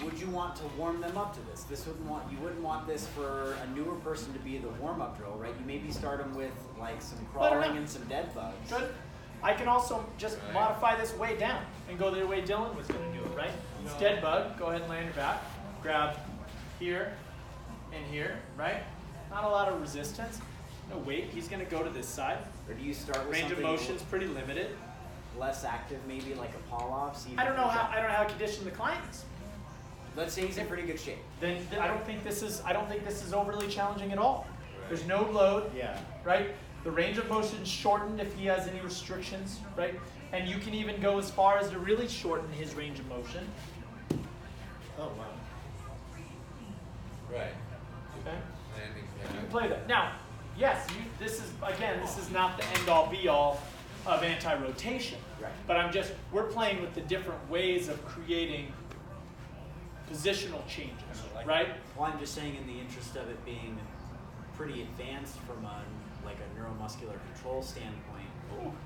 Speaker 2: Would you want to warm them up to this? You wouldn't want this for a newer person to be the warm-up drill, right? You maybe start them with like some
Speaker 1: Let her
Speaker 2: crawling
Speaker 1: know.
Speaker 2: and some dead bugs.
Speaker 1: Good. I can also just
Speaker 6: Right.
Speaker 1: modify this way down and go the way Dylan was going to do it, right? It's dead bug. Go ahead and land your back. Grab here and here, right? Not a lot of resistance. No weight. He's going to go to this side.
Speaker 2: Or do you start with
Speaker 1: Range of
Speaker 2: something
Speaker 1: motion's pretty limited.
Speaker 2: less active, maybe like a Pavlov? See if
Speaker 1: I don't
Speaker 2: you
Speaker 1: know
Speaker 2: can
Speaker 1: how
Speaker 2: check-
Speaker 1: I don't know how conditioned the client is.
Speaker 2: Let's say he's in pretty good shape.
Speaker 1: Then I don't think this is overly challenging at all.
Speaker 6: Right.
Speaker 1: There's no load.
Speaker 5: Yeah.
Speaker 1: Right? The range of motion is shortened if he has any restrictions, right? And you can even go as far as to really shorten his range of motion.
Speaker 5: Oh, wow.
Speaker 6: Right.
Speaker 1: Okay?
Speaker 6: Landing
Speaker 1: You can
Speaker 6: pad.
Speaker 1: play that. Now, yes, this is not the end all be all of anti-rotation.
Speaker 2: Right.
Speaker 1: But we're playing with the different ways of creating positional changes, right?
Speaker 2: Well, I'm just saying in the interest of it being pretty advanced from a neuromuscular control standpoint,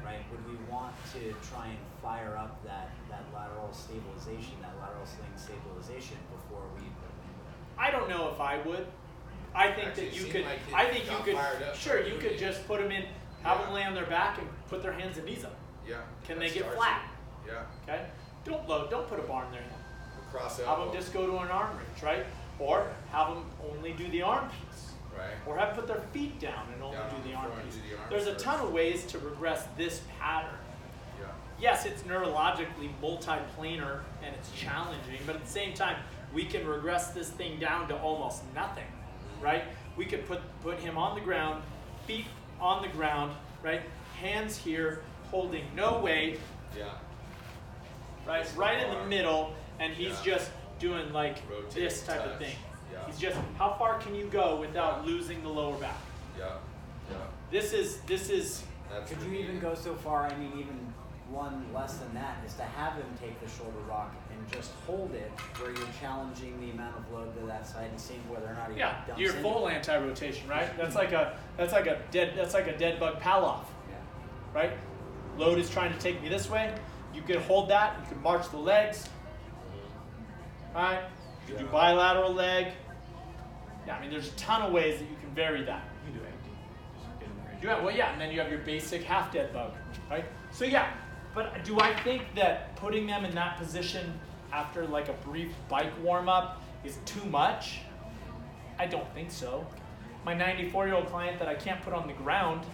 Speaker 2: right? Would we want to try and fire up that lateral stabilization, that lateral sling stabilization before we put them in?
Speaker 1: I don't know if I would. I think
Speaker 6: Actually,
Speaker 1: that
Speaker 6: it
Speaker 1: you
Speaker 6: seemed
Speaker 1: could.
Speaker 6: like it
Speaker 1: I think you
Speaker 6: got
Speaker 1: could.
Speaker 6: fired up
Speaker 1: Sure,
Speaker 6: for
Speaker 1: you
Speaker 6: doing
Speaker 1: could
Speaker 6: it.
Speaker 1: just put them in, have
Speaker 6: Yeah.
Speaker 1: them lay on their back, and put their hands and knees up.
Speaker 6: Yeah.
Speaker 1: Can
Speaker 6: that
Speaker 1: they get
Speaker 6: starts
Speaker 1: flat?
Speaker 6: it. Yeah.
Speaker 1: Okay. Don't load. Don't put a bar in there.
Speaker 6: Across
Speaker 1: Have
Speaker 6: elbow.
Speaker 1: them just go to an arm reach, right? Or have them only do the arm piece.
Speaker 6: Right.
Speaker 1: Or have them put their feet down and only
Speaker 6: Down on
Speaker 1: do the
Speaker 6: the
Speaker 1: arm
Speaker 6: floor and
Speaker 1: piece.
Speaker 6: do the arms
Speaker 1: There's a
Speaker 6: first.
Speaker 1: ton of ways to regress this pattern.
Speaker 6: Yeah.
Speaker 1: Yes, it's neurologically multiplanar and it's challenging, but at the same time, we can regress this thing down to almost nothing, right? We could put him on the ground, feet on the ground, right? Hands here, holding no weight,
Speaker 6: Yeah.
Speaker 1: right?
Speaker 6: Just
Speaker 1: Right in
Speaker 6: bar.
Speaker 1: the middle, and he's
Speaker 6: Yeah.
Speaker 1: just doing like
Speaker 6: Rotate,
Speaker 1: this type of
Speaker 6: touch.
Speaker 1: thing.
Speaker 6: Yeah.
Speaker 1: He's just, how far can you go without
Speaker 6: Yeah.
Speaker 1: losing the lower back?
Speaker 6: Yeah. Yeah.
Speaker 1: This is
Speaker 6: That's
Speaker 2: Could
Speaker 6: the
Speaker 2: you even
Speaker 6: meaning.
Speaker 2: go so far, I mean, even one less than that, is to have him take the shoulder rock and just hold it where you're challenging the amount of load to that side and seeing whether or not he
Speaker 1: yeah,
Speaker 2: dumps
Speaker 1: your
Speaker 2: into
Speaker 1: full
Speaker 2: it.
Speaker 1: anti-rotation, right? That's like a dead bug Pavlov.
Speaker 2: Yeah.
Speaker 1: Right? Load is trying to take me this way. You can hold that. You can march the legs. Right? You can do
Speaker 6: Yeah.
Speaker 1: bilateral leg. Yeah, I mean, there's a ton of ways that you can vary that.
Speaker 5: You can do empty. Just get in the range.
Speaker 1: Well, yeah, and then you have your basic half dead bug, right? So yeah, but do I think that putting them in that position after like a brief bike warm up is too much? I don't think so. My 94-year-old client that I can't put on the ground,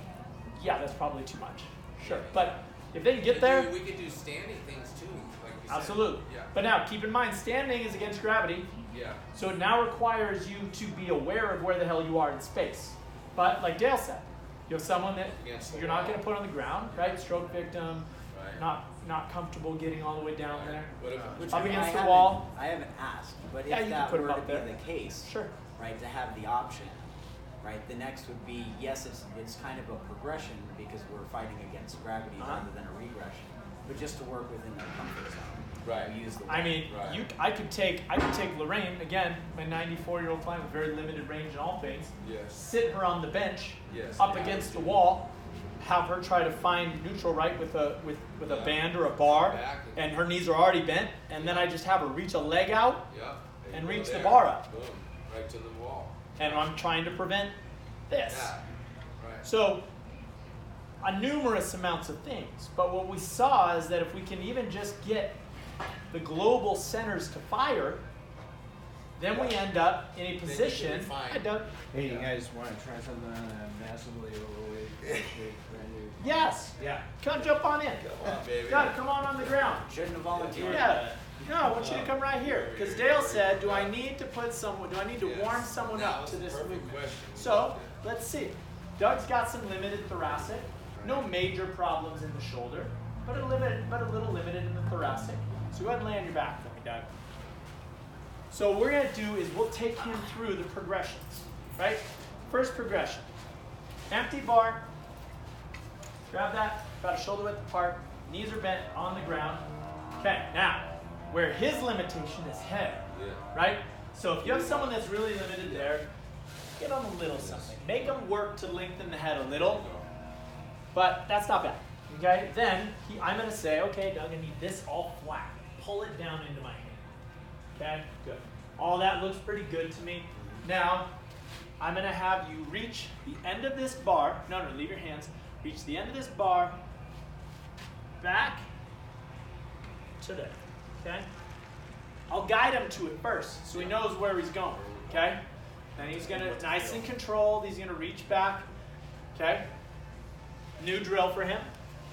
Speaker 1: yeah, that's probably too much. Sure. But if they can get there,
Speaker 6: We could do standing things too, like you said.
Speaker 1: absolutely.
Speaker 6: Yeah.
Speaker 1: But now keep in mind, standing is against gravity.
Speaker 6: Yeah.
Speaker 1: So it now requires you to be aware of where the hell you are in space. But like Dale said, you have someone that
Speaker 6: Against the
Speaker 1: you're not
Speaker 6: wall.
Speaker 1: going to put on the ground, right? Stroke victim,
Speaker 6: Right.
Speaker 1: not comfortable getting all the way down there.
Speaker 6: What if,
Speaker 2: Which
Speaker 1: Up
Speaker 2: I
Speaker 1: against the
Speaker 2: haven't-
Speaker 1: wall.
Speaker 2: I haven't asked, but
Speaker 1: Yeah,
Speaker 2: if
Speaker 1: you can
Speaker 2: that
Speaker 1: put 'em
Speaker 2: were to
Speaker 1: up
Speaker 2: be
Speaker 1: there.
Speaker 2: the case,
Speaker 1: Sure.
Speaker 2: right, to have the option, right, the next would be, yes, it's kind of a progression because we're fighting against gravity rather than a regression, but just to work within their comfort zone.
Speaker 6: Right.
Speaker 2: We use the
Speaker 1: I mean,
Speaker 6: Right.
Speaker 1: I could take Lorraine again, my 94-year-old client with very limited range in all things.
Speaker 6: Yes.
Speaker 1: Sit her on the bench,
Speaker 6: Yes.
Speaker 1: up
Speaker 6: Yeah,
Speaker 1: against the
Speaker 6: I would
Speaker 1: wall, have her try to find neutral right with a
Speaker 6: Yeah.
Speaker 1: band or a bar,
Speaker 6: Back.
Speaker 1: and her knees are already bent, and then I just have her reach a leg out,
Speaker 6: Yeah. There
Speaker 1: and
Speaker 6: you go
Speaker 1: reach the
Speaker 6: there.
Speaker 1: bar up.
Speaker 6: Boom. Right to the wall.
Speaker 1: and I'm trying to prevent this.
Speaker 6: Yeah. Right.
Speaker 1: So, numerous amounts of things. But what we saw is that if we can even just get the global centers to fire, then we end up in a
Speaker 6: Then you can
Speaker 1: position.
Speaker 6: refine.
Speaker 1: Hi, Doug.
Speaker 5: Hey, you guys want to try something on a massively overweight, brand new?
Speaker 1: Yes.
Speaker 5: Yeah.
Speaker 1: Come jump on in.
Speaker 6: Come on, baby.
Speaker 1: Doug, come on the ground.
Speaker 2: Shouldn't have volunteered.
Speaker 1: Yeah. No, I want you to come right here. Because Dale said, do I need to
Speaker 6: Yes.
Speaker 1: warm someone
Speaker 6: That
Speaker 1: up
Speaker 6: was
Speaker 1: to
Speaker 6: the
Speaker 1: this
Speaker 6: perfect
Speaker 1: movement?
Speaker 6: question.
Speaker 1: So, let's see. Doug's got some limited thoracic. No major problems in the shoulder, but a little limited in the thoracic. So go ahead and lay on your back for me, Doug. So what we're going to do is we'll take him through the progressions, right? First progression. Empty bar. Grab that, about a shoulder width apart. Knees are bent on the ground. Okay, now, where his limitation is head,
Speaker 6: Yeah.
Speaker 1: right? So if you have someone that's really limited there, give them a little something. Make them work to lengthen the head a little, but that's not bad. Okay, then I'm going to say, okay, Doug, I need this all flat. Pull it down into my hand. Okay, good. All that looks pretty good to me. Now, I'm going to have you reach the end of this bar. No, leave your hands. Reach the end of this bar, back to there. Okay? I'll guide him to it first so he knows where he's going. Okay? Then he's going to, nice and controlled, he's going to reach back. Okay? New drill for him.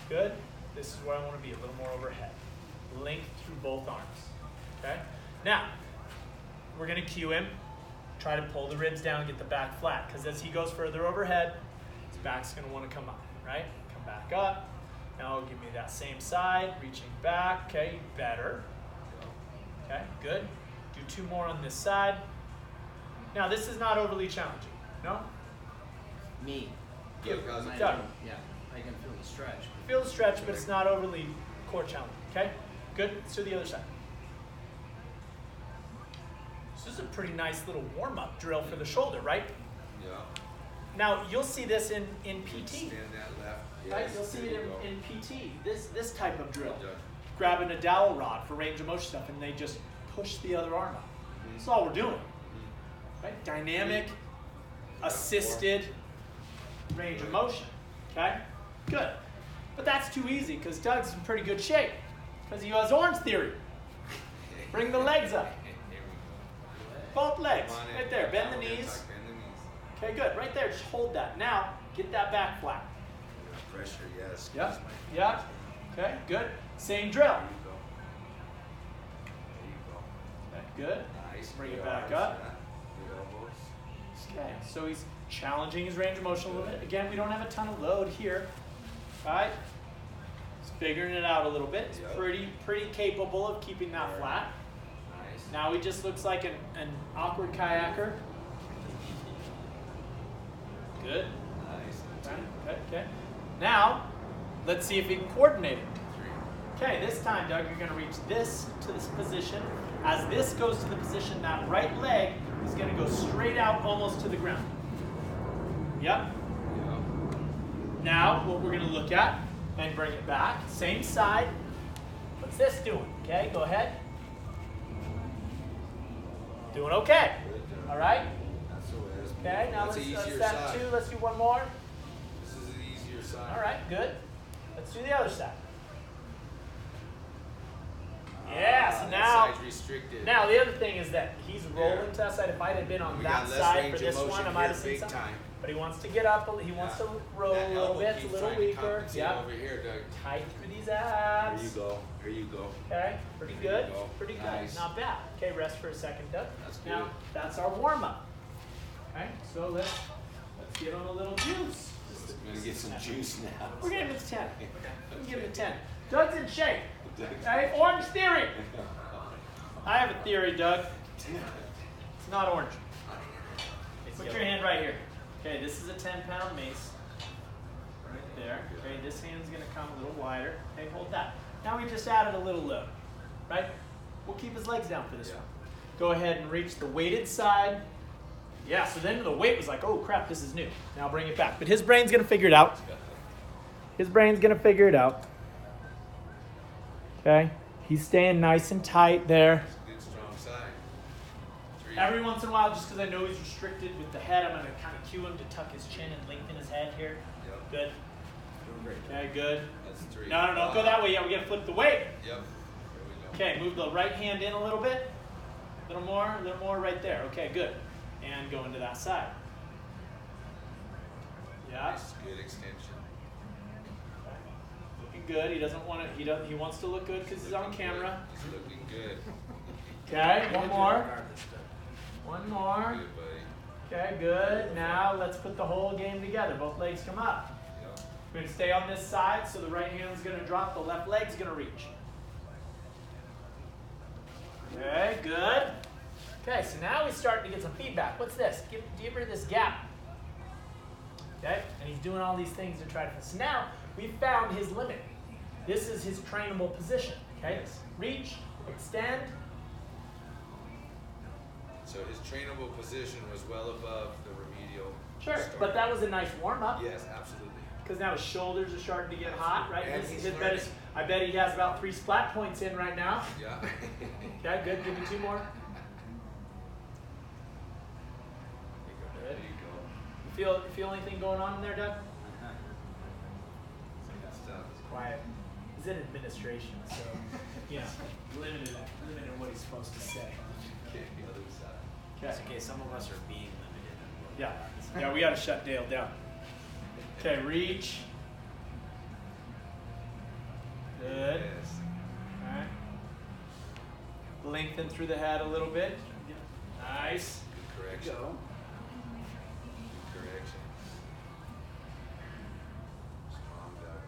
Speaker 1: Good. This is where I want to be, a little more overhead. Length through both arms. Okay? Now, we're going to cue him. Try to pull the ribs down, get the back flat. Because as he goes further overhead, his back's going to want to come up. Right? Come back up. Now give me that same side. Reaching back. Okay, better. Okay, good. Do two more on this side. Now, this is not overly challenging. No?
Speaker 2: Me.
Speaker 6: Good, how's it?
Speaker 1: Doug.
Speaker 5: Yeah, I can feel the stretch.
Speaker 1: Feel the stretch, but it's not overly core challenging. Okay? Good. Let's do the other side. So this is a pretty nice little warm-up drill for the shoulder, right?
Speaker 6: Yeah.
Speaker 1: Now, you'll see this in PT.
Speaker 6: Stand that left.
Speaker 1: Right?
Speaker 6: Yes,
Speaker 1: You'll see
Speaker 6: there
Speaker 1: it
Speaker 6: you go.
Speaker 1: in PT. This type of drill.
Speaker 6: Yeah.
Speaker 1: Grabbing a dowel rod for range of motion stuff, and they just push the other arm up. That's all we're doing. Right? Dynamic, assisted range of motion. Okay? Good. But that's too easy because Doug's in pretty good shape because he has Orange theory. Bring the legs up.
Speaker 6: There we go.
Speaker 1: Both legs.
Speaker 6: Come on in.
Speaker 1: Right there. Bend the
Speaker 6: Down,
Speaker 1: knees.
Speaker 6: tuck, bend the knees.
Speaker 1: Okay, good. Right there. Just hold that. Now, get that back flat.
Speaker 6: Pressure, yes.
Speaker 1: Yep.
Speaker 6: Squeeze my-
Speaker 1: Yep. Okay, good. Same drill.
Speaker 6: There you go. There you go.
Speaker 1: Okay, good.
Speaker 6: Nice.
Speaker 1: Bring it
Speaker 6: Good
Speaker 1: back
Speaker 6: arms,
Speaker 1: up.
Speaker 6: yeah. Good elbows.
Speaker 1: Okay, so he's challenging his range of motion a little bit. Again, we don't have a ton of load here. All right? He's figuring it out a little bit. He's
Speaker 6: Yep.
Speaker 1: pretty capable of keeping that
Speaker 6: Very
Speaker 1: flat.
Speaker 6: Nice.
Speaker 1: Now he just looks like an awkward kayaker. Good.
Speaker 6: Nice.
Speaker 1: Okay. Now, let's see if he can coordinate it. Okay, this time, Doug, you're going to reach this to this position. As this goes to the position, that right leg is going to go straight out almost to the ground. Yep.
Speaker 6: Yeah.
Speaker 1: Now, what we're going to look at, and bring it back, same side. What's this doing? Okay, go ahead. Doing okay.
Speaker 6: Good job.
Speaker 1: All right.
Speaker 6: That's the way it is.
Speaker 1: Okay, now
Speaker 6: That's
Speaker 1: let's
Speaker 6: the easier
Speaker 1: that
Speaker 6: side.
Speaker 1: two. Let's do one more.
Speaker 6: This is the easier side.
Speaker 1: All right, good. Let's do the other side. Yeah, so
Speaker 6: that
Speaker 1: now,
Speaker 6: side's restricted.
Speaker 1: now the other thing is that he's rolling
Speaker 6: There.
Speaker 1: to that side. If I had been on
Speaker 6: We
Speaker 1: that
Speaker 6: got less
Speaker 1: side
Speaker 6: range
Speaker 1: for
Speaker 6: of
Speaker 1: this
Speaker 6: motion
Speaker 1: one, I
Speaker 6: here,
Speaker 1: might have seen
Speaker 6: big
Speaker 1: something.
Speaker 6: time.
Speaker 1: But he wants to get up, he wants
Speaker 6: Yeah.
Speaker 1: to roll
Speaker 6: That
Speaker 1: a little
Speaker 6: elbow
Speaker 1: bit, it's a
Speaker 6: keeps
Speaker 1: little
Speaker 6: trying to
Speaker 1: weaker.
Speaker 6: compensate
Speaker 1: Yeah.
Speaker 6: over here, Doug.
Speaker 1: Tight through these
Speaker 6: There
Speaker 1: abs.
Speaker 6: you go. There you go.
Speaker 1: Okay, pretty
Speaker 6: There you
Speaker 1: good.
Speaker 6: go.
Speaker 1: Pretty good.
Speaker 6: Nice.
Speaker 1: Not bad. Okay, rest for a second, Doug.
Speaker 6: That's
Speaker 1: Now,
Speaker 6: good.
Speaker 1: that's our warm up. Okay, so let's give him a little juice.
Speaker 6: We're gonna get some juice now.
Speaker 1: We're gonna give him a 10. We're gonna give him a 10. Doug's in shape. Okay, orange theory. I have a theory, Doug. It's not orange. Put your hand right here. Okay, this is a 10-pound mace. Right there. Okay, this hand's gonna come a little wider. Okay, hold that. Now we just added a little load. Right? We'll keep his legs down for this
Speaker 6: Yeah.
Speaker 1: one. Go ahead and reach the weighted side. Yeah, so then the weight was like, oh crap, this is new. Now bring it back. But his brain's gonna figure it out. His brain's gonna figure it out. Okay? He's staying nice and tight there.
Speaker 6: Good strong side. 3.
Speaker 1: Every once in a while, just because I know he's restricted with the head, I'm gonna kind of cue him to tuck his chin and lengthen his head here.
Speaker 6: Yep.
Speaker 1: Good.
Speaker 2: Doing great.
Speaker 1: Okay, good.
Speaker 6: That's 3.
Speaker 1: No, go that way. Yeah, we gotta flip the weight.
Speaker 6: Yep. There we go.
Speaker 1: Okay, move the right hand in a little bit. A little more right there. Okay, good. And go into that side. Yeah.
Speaker 6: Nice, good extension.
Speaker 1: Looking good. He doesn't want to. He wants to look good because he's on
Speaker 6: Looking
Speaker 1: camera.
Speaker 6: good. He's looking good.
Speaker 1: Okay, one more.
Speaker 2: Regardless, but-
Speaker 1: One more.
Speaker 6: Good, buddy.
Speaker 1: Okay, good. Now let's put the whole game together. Both legs come up.
Speaker 6: Yep.
Speaker 1: We're going to stay on this side, so the right hand's going to drop, the left leg's going to reach. Okay, good. Okay, so now we start to get some feedback. What's this? Give her this gap. Okay, and he's doing all these things to try to. So now we've found his limit. This is his trainable position. Okay, reach, extend.
Speaker 6: So his trainable position was well above the remedial.
Speaker 1: Sure,
Speaker 6: start.
Speaker 1: but that was a nice warm up.
Speaker 6: Yes, absolutely.
Speaker 1: Because now his shoulders are starting to get hot, right?
Speaker 6: And
Speaker 1: This is
Speaker 6: he's
Speaker 1: his
Speaker 6: learning.
Speaker 1: best. I bet he has about 3 splat points in right now.
Speaker 6: Yeah.
Speaker 1: Okay, good. Give me 2 more.
Speaker 6: There you go.
Speaker 1: You feel anything going on in there, Doug?
Speaker 6: Good stuff.
Speaker 1: Quiet. He's in administration, so you know, limited what he's supposed to say.
Speaker 6: Okay, the other side.
Speaker 2: It's okay, some of us are being limited.
Speaker 1: Yeah. Yeah, we got to shut Dale down. Okay, reach. Good.
Speaker 6: Yes.
Speaker 1: All right. Lengthen through the head a little bit. Nice.
Speaker 6: Good correction.
Speaker 2: Go.
Speaker 6: Good correction. Strong Doug.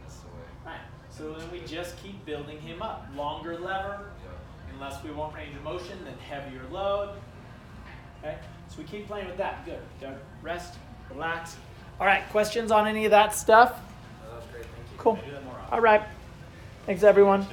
Speaker 6: That's the way.
Speaker 1: Right. So then we just keep building him up. Longer lever,
Speaker 6: Yep.
Speaker 1: unless we want range of motion, then heavier load. Okay. So we keep playing with that. Good. Doug, rest, relax. All right. Questions on any of that stuff?
Speaker 2: That was great, thank you.
Speaker 1: Cool.
Speaker 2: I do that more often.
Speaker 1: All right. Thanks, everyone.